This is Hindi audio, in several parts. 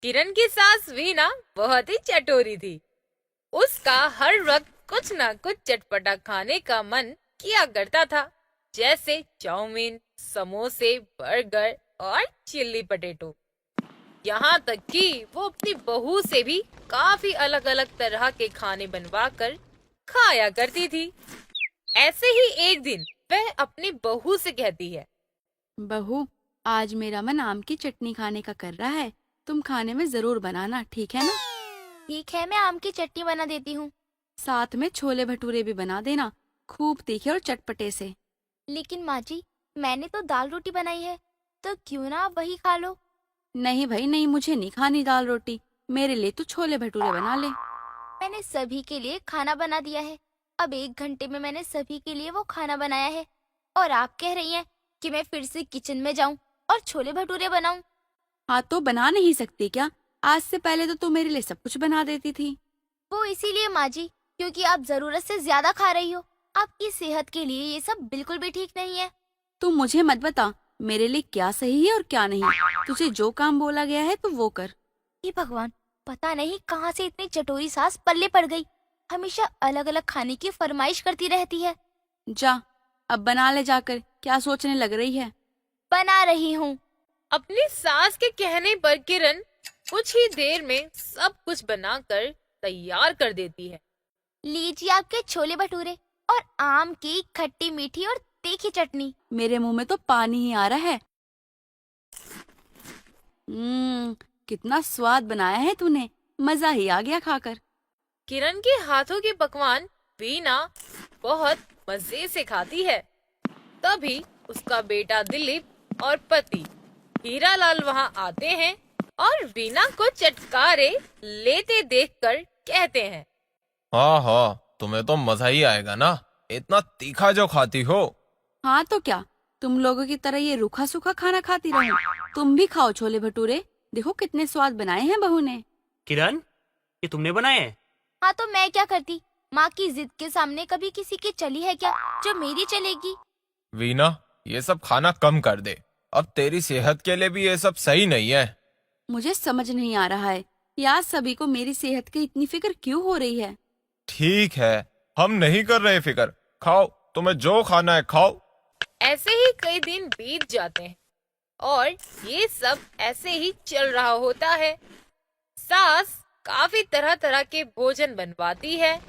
किरण की सास वीना बहुत ही चटोरी थी। उसका हर वक्त कुछ ना कुछ चटपटा खाने का मन किया करता था, जैसे चाउमीन, समोसे, बर्गर और चिल्ली पटेटो। यहाँ तक कि वो अपनी बहू से भी काफी अलग अलग तरह के खाने बनवा कर खाया करती थी। ऐसे ही एक दिन वह अपनी बहू से कहती है। बहू, आज मेरा मन आम की चटनी खाने का कर रहा है। तुम खाने में जरूर बनाना, ठीक है ना? ठीक है, मैं आम की चटनी बना देती हूँ। साथ में छोले भटूरे भी बना देना, खूब तीखे और चटपटे से। लेकिन माँ जी, मैंने तो दाल रोटी बनाई है, तो क्यों ना आप वही खा लो। नहीं भाई नहीं, मुझे नहीं खानी दाल रोटी। मेरे लिए तू छोले भटूरे बना ले। मैंने सभी के लिए खाना बना दिया है। अब 1 घंटे में मैंने सभी के लिए वो खाना बनाया है, और आप कह रही हैं कि मैं फिर से किचन में जाऊं और छोले भटूरे बनाऊं। हाँ तो बना नहीं सकती क्या? आज से पहले तो तू मेरे लिए सब कुछ बना देती थी। वो इसीलिए माँ जी, क्योंकि आप जरूरत से ज्यादा खा रही हो। आपकी सेहत के लिए ये सब बिल्कुल भी ठीक नहीं है। तू मुझे मत बता मेरे लिए क्या सही है और क्या नहीं। तुझे जो काम बोला गया है तू वो कर। हे भगवान, पता नहीं कहाँ से इतनी चटोरी सास पल्ले पड़ गई। हमेशा अलग अलग खाने की फरमाइश करती रहती है। जा, अब बना ले जाकर। क्या सोचने लग रही है? बना रही हूँ। अपनी सास के कहने पर किरण कुछ ही देर में सब कुछ बनाकर तैयार कर देती है। लीजिए आपके छोले भटूरे और आम की खट्टी मीठी और तीखी चटनी। मेरे मुंह में तो पानी ही आ रहा है। कितना स्वाद बनाया है तूने। मजा ही आ गया खाकर। किरण के हाथों के पकवान वीना बहुत मजे से खाती है। तभी उसका बेटा दिलीप और पति हीरालाल वहाँ आते हैं और वीना को चटकारे लेते देखकर कहते हैं। हाँ हाँ, तुम्हें तो मजा ही आएगा ना, इतना तीखा जो खाती हो। हाँ तो क्या, तुम लोगों की तरह ये रूखा सूखा खाना खाती रहूं? तुम भी खाओ छोले भटूरे। देखो कितने स्वाद बनाए हैं बहू ने। किरण, ये तुमने बनाए हैं? हाँ तो मैं क्या करती। माँ की जिद के सामने कभी किसी की चली है क्या, जो मेरी चलेगी। वीना, ये सब खाना कम कर दे। अब तेरी सेहत के लिए भी ये सब सही नहीं है। मुझे समझ नहीं आ रहा है यार, सभी को मेरी सेहत की इतनी फिक्र क्यों हो रही है। ठीक है, हम नहीं कर रहे फिक्र। खाओ, तुम्हें जो खाना है खाओ। ऐसे ही कई दिन बीत जाते हैं और ये सब ऐसे ही चल रहा होता है। सास काफी तरह तरह के भोजन बनवाती है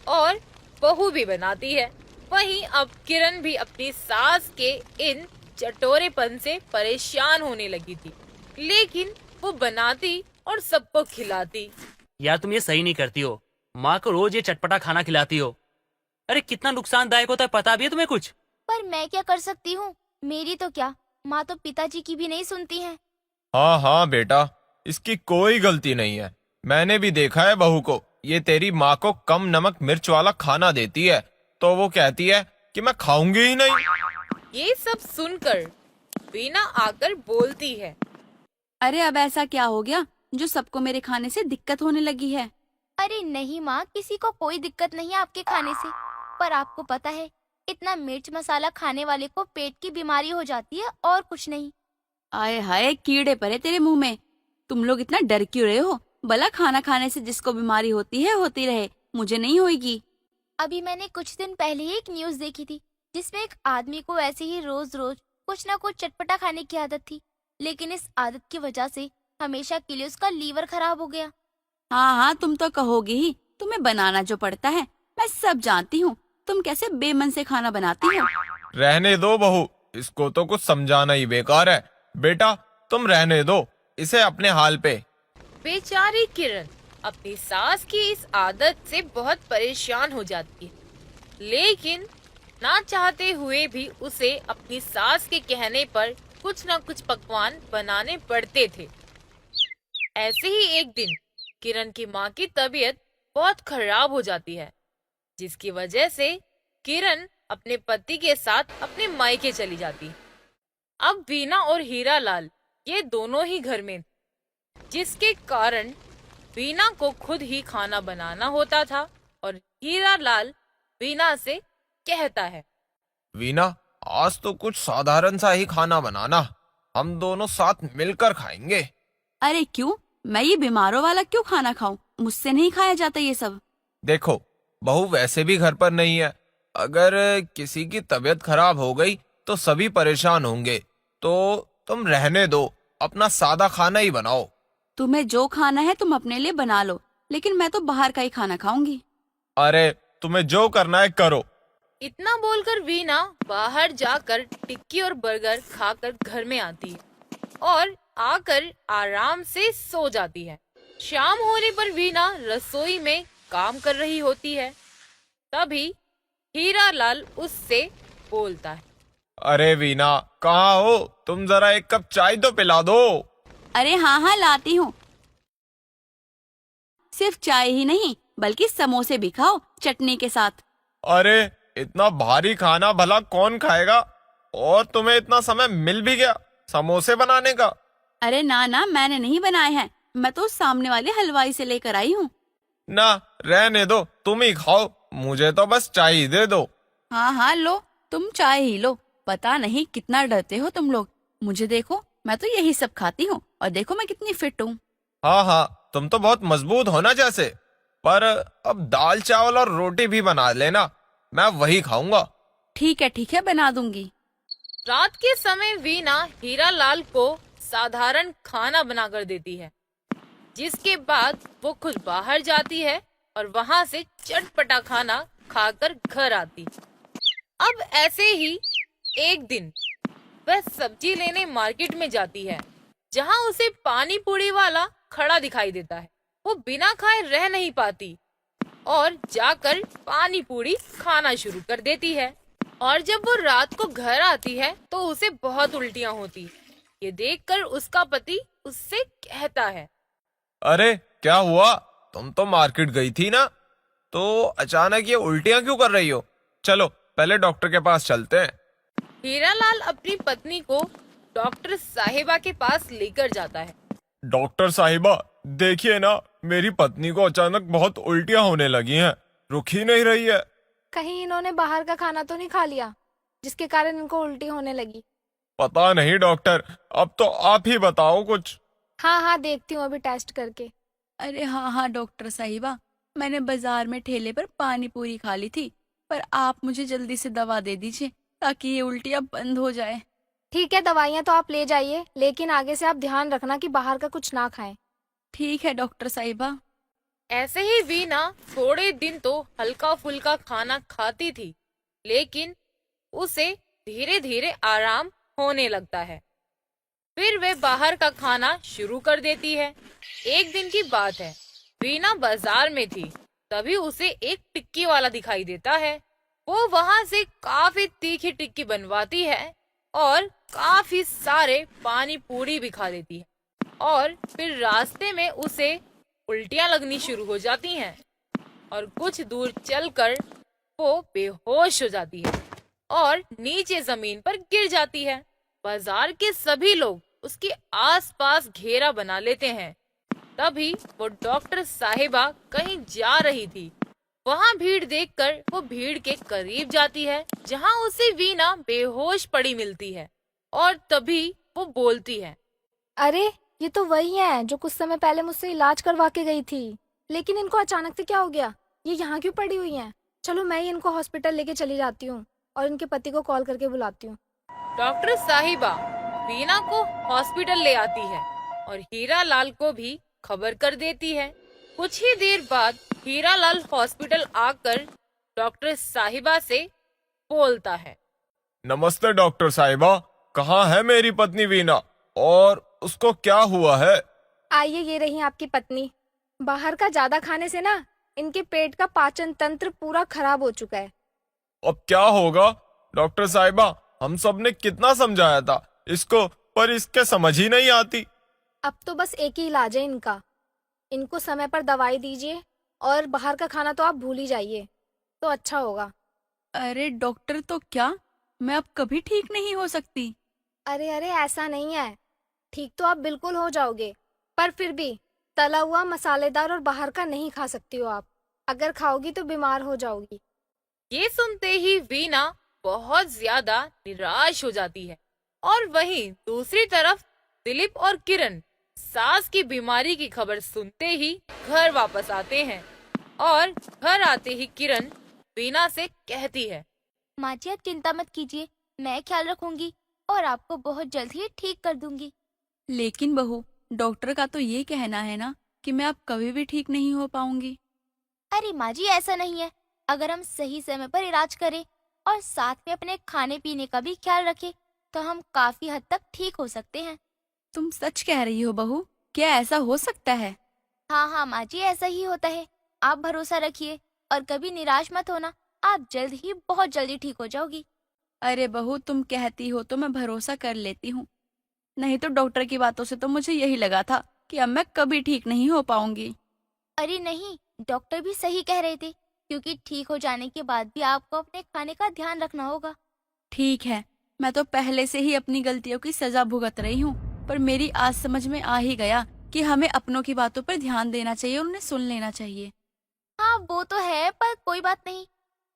और बहू भी बनाती है। वहीं अब किरण भी अपनी सास के इन चटोरेपन से परेशान होने लगी थी, लेकिन वो बनाती और सबको खिलाती। यार तुम ये सही नहीं करती हो। माँ को रोज ये चटपटा खाना खिलाती हो। अरे कितना नुकसानदायक होता है, पता भी है तुम्हें कुछ? पर मैं क्या कर सकती हूँ। मेरी तो क्या, माँ तो पिताजी की भी नहीं सुनती है। हाँ हाँ बेटा, इसकी कोई गलती नहीं है। मैंने भी देखा है बहू को। ये तेरी माँ को कम नमक मिर्च वाला खाना देती है तो वो कहती है कि मैं खाऊंगी ही नहीं। ये सब सुनकर वीना आकर बोलती है। अरे अब ऐसा क्या हो गया जो सबको मेरे खाने से दिक्कत होने लगी है? अरे नहीं माँ, किसी को कोई दिक्कत नहीं है आपके खाने से। पर आपको पता है, इतना मिर्च मसाला खाने वाले को पेट की बीमारी हो जाती है, और कुछ नहीं। आए हाय, कीड़े पड़े तेरे मुंह में। तुम लोग इतना डर क्यों रहे हो? भला खाना खाने से जिसको बीमारी होती है होती रहे, मुझे नहीं होगी। अभी मैंने कुछ दिन पहले ही एक न्यूज़ देखी थी, जिसमें एक आदमी को ऐसे ही रोज रोज कुछ ना कुछ चटपटा खाने की आदत थी। लेकिन इस आदत की वजह से हमेशा के लिए उसका लीवर खराब हो गया। हाँ हाँ, तुम तो कहोगे ही, तुम्हें बनाना जो पड़ता है। मैं सब जानती हूँ, तुम कैसे बेमन से खाना बनाती हो। रहने दो बहू, इसको तो कुछ समझाना ही बेकार है। बेटा, तुम रहने दो इसे अपने हाल पे। बेचारी किरण अपनी सास की इस आदत से बहुत परेशान हो जाती है, लेकिन ना चाहते हुए भी उसे अपनी सास के कहने पर कुछ न कुछ पकवान बनाने पड़ते थे। ऐसे ही एक दिन किरण की माँ की तबीयत बहुत खराब हो जाती है, जिसकी वजह से किरण अपने पति के साथ अपने मायके चली जाती। अब वीना और हीरालाल ये दोनों ही घर में, जिसके कारण वीना को खुद ही खाना बनाना होता था और हीरालाल वीना से कहता है। वीना, आज तो कुछ साधारण सा ही खाना बनाना, हम दोनों साथ मिलकर खाएंगे। अरे क्यों, मैं ये बीमारों वाला क्यों खाना खाऊं? मुझसे नहीं खाया जाता ये सब। देखो, बहू वैसे भी घर पर नहीं है। अगर किसी की तबीयत खराब हो गई तो सभी परेशान होंगे। तो तुम रहने दो, अपना सादा खाना ही बनाओ। तुम्हें जो खाना है तुम अपने लिए बना लो, लेकिन मैं तो बाहर का ही खाना खाऊंगी। अरे, तुम्हें जो करना है करो। इतना बोलकर वीना बाहर जाकर टिक्की और बर्गर खाकर घर में आती है और आकर आराम से सो जाती है। शाम होने पर वीना रसोई में काम कर रही होती है। तभी हीरालाल उससे बोलता है। अरे वीना, कहाँ हो तुम? जरा एक कप चाय तो पिला दो। अरे हाँ हाँ लाती हूँ। सिर्फ चाय ही नहीं बल्कि समोसे भी खाओ चटनी के साथ। अरे, इतना भारी खाना भला कौन खाएगा? और तुम्हें इतना समय मिल भी गया समोसे बनाने का? अरे ना ना, मैंने नहीं बनाए हैं, मैं तो सामने वाले हलवाई से लेकर आई हूँ। ना, रहने दो, तुम ही खाओ, मुझे तो बस चाय ही दे दो। हाँ हाँ लो, तुम चाय ही लो। पता नहीं कितना डरते हो तुम लोग। मुझे देखो, मैं तो यही सब खाती हूँ और देखो मैं कितनी फिट हूँ। हाँ हाँ, तुम तो बहुत मजबूत हो ना जैसे। पर अब दाल चावल और रोटी भी बना लेना, मैं वही खाऊंगा। ठीक है बना दूंगी। रात के समय वीना हीरालाल को साधारण खाना बनाकर देती है, जिसके बाद वो खुद बाहर जाती है और वहाँ से चटपटा खाना खाकर घर आती। अब ऐसे ही एक दिन वह सब्जी लेने मार्केट में जाती है, जहाँ उसे पानी पूरी वाला खड़ा दिखाई देता है। वो बिना खाए रह नहीं पाती और जाकर पानी पूरी खाना शुरू कर देती है। और जब वो रात को घर आती है तो उसे बहुत उल्टियाँ होती। ये देखकर उसका पति उससे कहता है। अरे, क्या हुआ? तुम तो मार्केट गई थी ना, तो अचानक ये उल्टियां क्यों कर रही हो? चलो पहले डॉक्टर के पास चलते हैं। हीरालाल अपनी पत्नी को डॉक्टर साहिबा के पास लेकर जाता है। डॉक्टर साहिबा, देखिए ना, मेरी पत्नी को अचानक बहुत उल्टियां होने लगी हैं, रुक ही नहीं रही है। कहीं इन्होंने बाहर का खाना तो नहीं खा लिया जिसके कारण इनको उल्टी होने लगी? पता नहीं डॉक्टर, अब तो आप ही बताओ कुछ। हाँ हाँ, देखती हूँ अभी टेस्ट करके। अरे हाँ हाँ डॉक्टर साहिबा, मैंने बाजार में ठेले पर पानी पूरी खा ली थी, पर आप मुझे जल्दी से दवा दे दीजिए ताकि ये उल्टियाँ बंद हो जाए। ठीक है, दवाइयाँ तो आप ले जाइए, लेकिन आगे से आप ध्यान रखना कि बाहर का कुछ ना खाएं। ठीक है डॉक्टर साहिबा। ऐसे ही वीना थोड़े दिन तो हल्का फुल्का खाना खाती थी, लेकिन उसे धीरे धीरे आराम होने लगता है। फिर वे बाहर का खाना शुरू कर देती है। एक दिन की बात है, वीना बाजार में थी, तभी उसे एक टिक्की वाला दिखाई देता है। वो वहां से काफी तीखी टिक्की बनवाती है और काफी सारे पानी पूरी भी खा लेती है। और फिर रास्ते में उसे उल्टियां लगनी शुरू हो जाती हैं और कुछ दूर चलकर वो बेहोश हो जाती है और नीचे जमीन पर गिर जाती है। बाजार के सभी लोग उसके आसपास घेरा बना लेते हैं। तभी वो डॉक्टर साहिबा कहीं जा रही थी। वहाँ भीड़ देखकर वो भीड़ के करीब जाती है, जहाँ उसे वीना बेहोश पड़ी मिलती है। और तभी वो बोलती है। अरे, ये तो वही है जो कुछ समय पहले मुझसे इलाज करवा के गई थी, लेकिन इनको अचानक से क्या हो गया? ये यहाँ क्यों पड़ी हुई हैं? चलो मैं ही इनको हॉस्पिटल लेके चली जाती हूँ और इनके पति को कॉल करके बुलाती हूँ। डॉक्टर साहिबा वीना को हॉस्पिटल ले आती है और हीरालाल को भी खबर कर देती है। कुछ ही देर बाद हीरालाल हॉस्पिटल आकर डॉक्टर साहिबा से बोलता है। नमस्ते डॉक्टर साहिबा, कहाँ है मेरी पत्नी वीना और उसको क्या हुआ है? आइए, ये रही आपकी पत्नी। बाहर का ज्यादा खाने से ना इनके पेट का पाचन तंत्र पूरा खराब हो चुका है। अब क्या होगा? डॉक्टर साहिबा, हम सब ने कितना समझाया था इसको, पर इसके समझ ही नहीं आती। अब तो बस एक ही इलाज है इनका। इनको समय पर दवाई दीजिए और बाहर का खाना तो आप भूल ही जाइए, तो अच्छा होगा। अरे डॉक्टर, तो क्या मैं अब कभी ठीक नहीं हो सकती? अरे अरे, ऐसा नहीं है। ठीक तो आप बिल्कुल हो जाओगे, पर फिर भी तला हुआ, मसालेदार और बाहर का नहीं खा सकती हो आप। अगर खाओगी तो बीमार हो जाओगी। ये सुनते ही वीना बहुत ज्यादा निराश हो जाती है। और वहीं दूसरी तरफ दिलीप और किरण सास की बीमारी की खबर सुनते ही घर वापस आते हैं और घर आते ही किरण वीना से कहती है, माँ जी आप चिंता मत कीजिए, मैं ख्याल रखूंगी और आपको बहुत जल्द ही ठीक कर दूंगी। लेकिन बहू, डॉक्टर का तो ये कहना है ना कि मैं अब कभी भी ठीक नहीं हो पाऊंगी। अरे माँ जी ऐसा नहीं है, अगर हम सही समय पर इलाज करें और साथ में अपने खाने पीने का भी ख्याल रखें तो हम काफी हद तक ठीक हो सकते हैं। तुम सच कह रही हो बहू? क्या ऐसा हो सकता है? हाँ हाँ माँ जी ऐसा ही होता है, आप भरोसा रखिए और कभी निराश मत होना, आप जल्द ही बहुत जल्दी ठीक हो जाओगी। अरे बहू, तुम कहती हो तो मैं भरोसा कर लेती हूँ, नहीं तो डॉक्टर की बातों से तो मुझे यही लगा था कि अब मैं कभी ठीक नहीं हो पाऊंगी। अरे नहीं, डॉक्टर भी सही कह रहे थे, क्योंकि ठीक हो जाने के बाद भी आपको अपने खाने का ध्यान रखना होगा। ठीक है, मैं तो पहले से ही अपनी गलतियों की सजा भुगत रही हूँ, पर मेरी आज समझ में आ ही गया कि हमें अपनों की बातों पर ध्यान देना चाहिए और उन्हें सुन लेना चाहिए। हाँ वो तो है, पर कोई बात नहीं,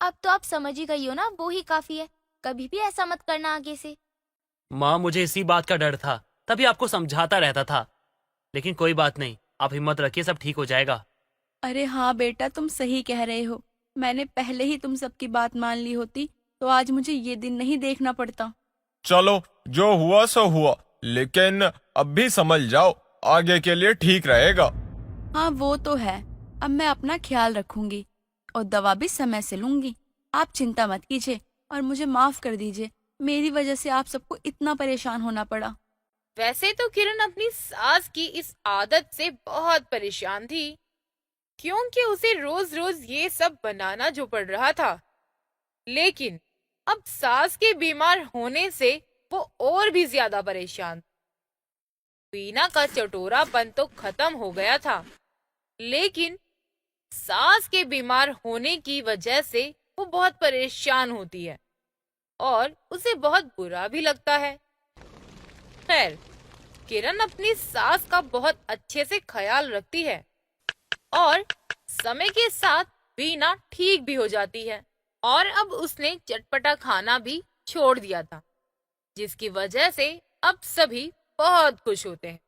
अब तो आप समझ ही गई हो ना, वो ही काफी है। कभी भी ऐसा मत करना आगे से। माँ मुझे इसी बात का डर था, तभी आपको समझाता रहता था। लेकिन कोई बात नहीं, आप हिम्मत रखिए, सब ठीक हो जाएगा। अरे हाँ बेटा, तुम सही कह रहे हो। मैंने पहले ही तुम सबकी बात मान ली होती तो आज मुझे ये दिन नहीं देखना पड़ता। चलो, जो हुआ सो हुआ, लेकिन अब भी समझ जाओ, आगे के लिए ठीक रहेगा। हाँ वो तो है, अब मैं अपना ख्याल रखूंगी और दवा भी समय से लूंगी। आप चिंता मत कीजिए और मुझे माफ कर दीजिए, मेरी वजह से आप सबको इतना परेशान होना पड़ा। वैसे तो किरण अपनी सास की इस आदत से बहुत परेशान थी, क्योंकि उसे रोज रोज ये सब बनाना जो पड़ रहा था। लेकिन अब सास के बीमार होने से वो और भी ज्यादा परेशान। वीना का चटोरापन तो खत्म हो गया था, लेकिन सास के बीमार होने की वजह से वो बहुत परेशान होती है और उसे बहुत बुरा भी लगता है। खैर, किरण अपनी सास का बहुत अच्छे से ख्याल रखती है और समय के साथ वीना ठीक भी हो जाती है और अब उसने चटपटा खाना भी छोड़ दिया था, जिसकी वजह से अब सभी बहुत खुश होते हैं।